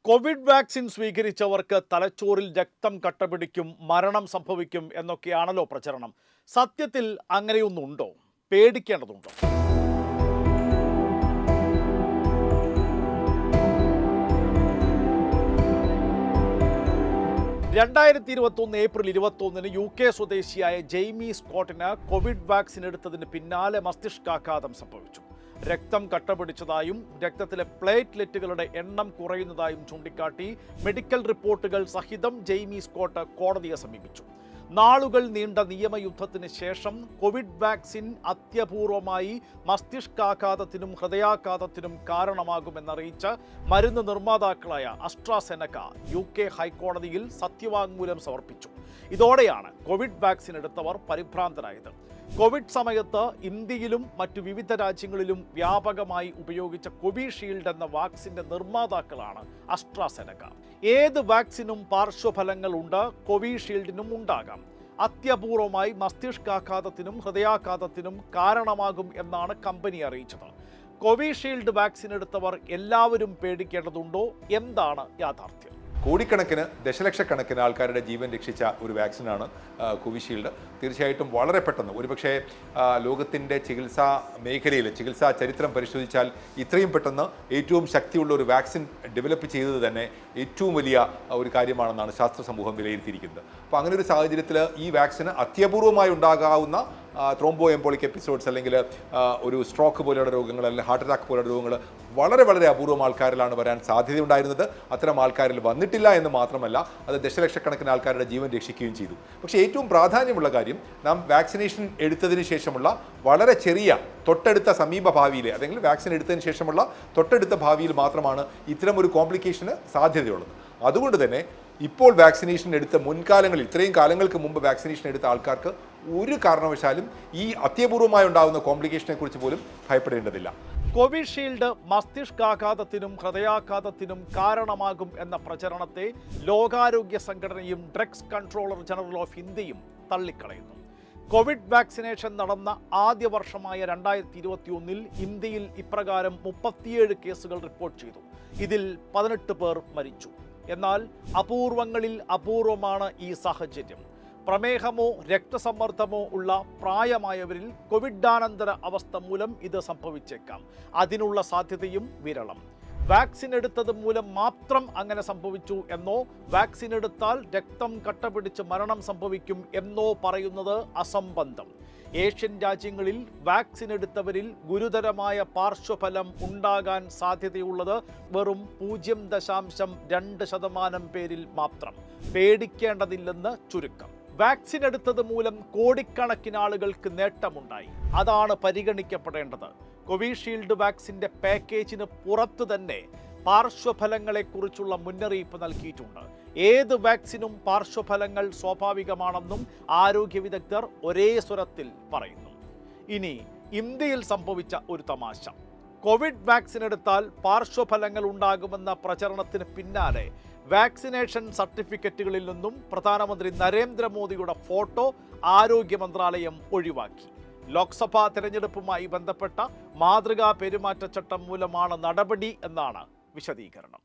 Covid vaccine സ്വീകരിച്ചവർക്ക് തലച്ചോറിൽ രക്തം കട്ടപിടിക്കും, മരണം സംഭവിക്കും എന്നൊക്കെയാണല്ലോ പ്രചരണം. സത്യത്തിൽ അങ്ങനെയൊന്നുണ്ടോ? പേടിക്കേണ്ടതുണ്ടോ? 2021 ഏപ്രിൽ 21 UK സ്വദേശിയായ ജെയ്മി സ്കോട്ടിന് കോവിഡ് വാക്സിൻ എടുത്തതിന് പിന്നാലെ മസ്തിഷ്കാഘാതം സംഭവിച്ചു. രക്തം കട്ടപിടിച്ചതായും രക്തത്തിലെ പ്ലേറ്റ്ലെറ്റുകളുടെ എണ്ണം കുറയുന്നതായും ചൂണ്ടിക്കാട്ടി മെഡിക്കൽ റിപ്പോർട്ടുകൾ സഹിതം ജെയ്മി സ്കോട്ട് കോടതിയെ സമീപിച്ചു. നാളുകൾ നീണ്ട നിയമയുദ്ധത്തിന് ശേഷം കോവിഡ് വാക്സിൻ അത്യപൂർവമായി മസ്തിഷ്കാഘാതത്തിനും ഹൃദയാഘാതത്തിനും കാരണമാകുമെന്നറിയിച്ച് മരുന്ന് നിർമ്മാതാക്കളായ അസ്ട്രാസെനക UK ഹൈക്കോടതിയിൽ സത്യവാങ്മൂലം സമർപ്പിച്ചു. ഇതോടെയാണ് കോവിഡ് വാക്സിൻ എടുത്തവർ പരിഭ്രാന്തരായത്. കോവിഡ് സമയത്ത് ഇന്ത്യയിലും മറ്റു വിവിധ രാജ്യങ്ങളിലും വ്യാപകമായി ഉപയോഗിച്ച കോവിഷീൽഡ് എന്ന വാക്സിന്റെ നിർമ്മാതാക്കളാണ് അസ്ട്രാസെനക. ഏത് വാക്സിനും പാർശ്വഫലങ്ങളുണ്ട്, കോവിഷീൽഡിനും ഉണ്ടാകാം. അത്യപൂർവമായി മസ്തിഷ്കാഘാതത്തിനും ഹൃദയാഘാതത്തിനും കാരണമാകും എന്നാണ് കമ്പനി അറിയിച്ചത്. കോവിഷീൽഡ് വാക്സിൻ എടുത്തവർ എല്ലാവരും പേടിക്കേണ്ടതുണ്ടോ? എന്താണ് യാഥാർത്ഥ്യം? കോടിക്കണക്കിന് ദശലക്ഷക്കണക്കിന് ആൾക്കാരുടെ ജീവൻ രക്ഷിച്ച ഒരു വാക്സിനാണ് കോവിഷീൽഡ്. തീർച്ചയായിട്ടും വളരെ പെട്ടെന്ന്, ഒരുപക്ഷെ ലോകത്തിൻ്റെ ചികിത്സാ മേഖലയിൽ ചികിത്സാ ചരിത്രം പരിശോധിച്ചാൽ ഇത്രയും പെട്ടെന്ന് ഏറ്റവും ശക്തിയുള്ള ഒരു വാക്സിൻ ഡെവലപ്പ് ചെയ്തത് തന്നെ ഏറ്റവും വലിയ ഒരു കാര്യമാണെന്നാണ് ശാസ്ത്ര സമൂഹം വിലയിരുത്തിയിരിക്കുന്നത്. അപ്പോൾ അങ്ങനെ ഒരു സാഹചര്യത്തിൽ ഈ വാക്സിന് അത്യപൂർവമായി ഉണ്ടാകാവുന്ന ത്രോംബോ എംബോളിക് എപ്പിസോഡ്സ് അല്ലെങ്കിൽ ഒരു സ്ട്രോക്ക് പോലെയുള്ള രോഗങ്ങൾ അല്ലെങ്കിൽ ഹാർട്ട് അറ്റാക്ക് പോലെയുള്ള രോഗങ്ങൾ വളരെ അപൂർവം ആൾക്കാരിലാണ് വരാൻ സാധ്യതയുണ്ടായിരുന്നത്. അത്തരം ആൾക്കാരിൽ വന്നിട്ടില്ല എന്ന് മാത്രമല്ല, അത് ദശലക്ഷക്കണക്കിന് ആൾക്കാരുടെ ജീവൻ രക്ഷിക്കുകയും ചെയ്തു. പക്ഷേ ഏറ്റവും പ്രാധാന്യമുള്ള കാര്യം, നാം വാക്സിനേഷൻ എടുത്തതിന് ശേഷമുള്ള വളരെ ചെറിയ തൊട്ടടുത്ത സമീപ ഭാവിയിലെ, അല്ലെങ്കിൽ വാക്സിൻ എടുത്തതിന് ശേഷമുള്ള തൊട്ടടുത്ത ഭാവിയിൽ മാത്രമാണ് ഇത്തരം ഒരു കോംപ്ലിക്കേഷന് സാധ്യതയുള്ളത്. അതുകൊണ്ട് തന്നെ ഇപ്പോൾ വാക്സിനേഷൻ എടുത്ത മുൻകാലങ്ങളിൽ, ഇത്രയും കാലങ്ങൾക്ക് മുമ്പ് വാക്സിനേഷൻ എടുത്ത ആൾക്കാർക്ക് ഒരു കാരണവശാലും ഈ അത്യപൂർവമായി ഉണ്ടാകുന്ന കോംപ്ലിക്കേഷനെ കുറിച്ച് പോലും ഭയപ്പെടേണ്ടതില്ല. കോവിഷീൽഡ് മസ്തിഷ്കാഘാതത്തിനും ഹൃദയാഘാതത്തിനും കാരണമാകും എന്ന പ്രചരണത്തെ ലോകാരോഗ്യ സംഘടനയും ഡ്രഗ്സ് കൺട്രോളർ ജനറൽ ഓഫ് ഇന്ത്യയും തള്ളിക്കളയുന്നു. കോവിഡ് വാക്സിനേഷൻ നടന്ന ആദ്യ വർഷമായ 2021 ഇന്ത്യയിൽ ഇപ്രകാരം 37 കേസുകൾ റിപ്പോർട്ട് ചെയ്തു. ഇതിൽ 18 പേർ മരിച്ചു. എന്നാൽ അപൂർവങ്ങളിൽ അപൂർവമാണ് ഈ സാഹചര്യം. പ്രമേഹമോ രക്തസമ്മർദ്ദമോ ഉള്ള പ്രായമായവരിൽ കോവിഡാനന്തര അവസ്ഥ മൂലം ഇത് സംഭവിച്ചേക്കാം. അതിനുള്ള സാധ്യതയും വിരളം. വാക്സിൻ എടുത്തത് മൂലം മാത്രം അങ്ങനെ സംഭവിച്ചു എന്നോ വാക്സിൻ എടുത്താൽ രക്തം കട്ടപിടിച്ച് മരണം സംഭവിക്കും എന്നോ പറയുന്നത് അസംബന്ധം. ഏഷ്യൻ രാജ്യങ്ങളിൽ വാക്സിൻ എടുത്തവരിൽ ഗുരുതരമായ പാർശ്വഫലം ഉണ്ടാകാൻ സാധ്യതയുള്ളത് വെറും 0.2% പേരിൽ മാത്രം. പേടിക്കേണ്ടതില്ലെന്ന് ചുരുക്കം. വാക്സിൻ എടുത്തത് മൂലം കോടിക്കണക്കിന് ആളുകൾക്ക് നേട്ടമുണ്ടായി. അതാണ് പരിഗണിക്കപ്പെടേണ്ടത്. കോവിഷീൽഡ് വാക്സിന്റെ പാക്കേജിന് പുറത്ത് തന്നെ പാർശ്വഫലങ്ങളെക്കുറിച്ചുള്ള മുന്നറിയിപ്പ് നൽകിയിട്ടുണ്ട്. ഏത് വാക്സിനും പാർശ്വഫലങ്ങൾ സ്വാഭാവികമാണെന്നും ആരോഗ്യ വിദഗ്ധർ ഒരേ സ്വരത്തിൽ പറയുന്നു. ഇനി ഇന്ത്യയിൽ സംഭവിച്ച ഒരു തമാശ. കോവിഡ് വാക്സിൻ എടുത്താൽ പാർശ്വഫലങ്ങൾ ഉണ്ടാകുമെന്ന പ്രചരണത്തിന് പിന്നാലെ വാക്സിനേഷൻ സർട്ടിഫിക്കറ്റുകളിൽ നിന്നും പ്രധാനമന്ത്രി നരേന്ദ്രമോദിയുടെ ഫോട്ടോ ആരോഗ്യ മന്ത്രാലയം ഒഴിവാക്കി. ലോക്സഭാ തെരഞ്ഞെടുപ്പുമായി ബന്ധപ്പെട്ട മാതൃകാ പെരുമാറ്റച്ചട്ടം മൂലമാണ് നടപടി എന്നാണ് വിശദീകരണം.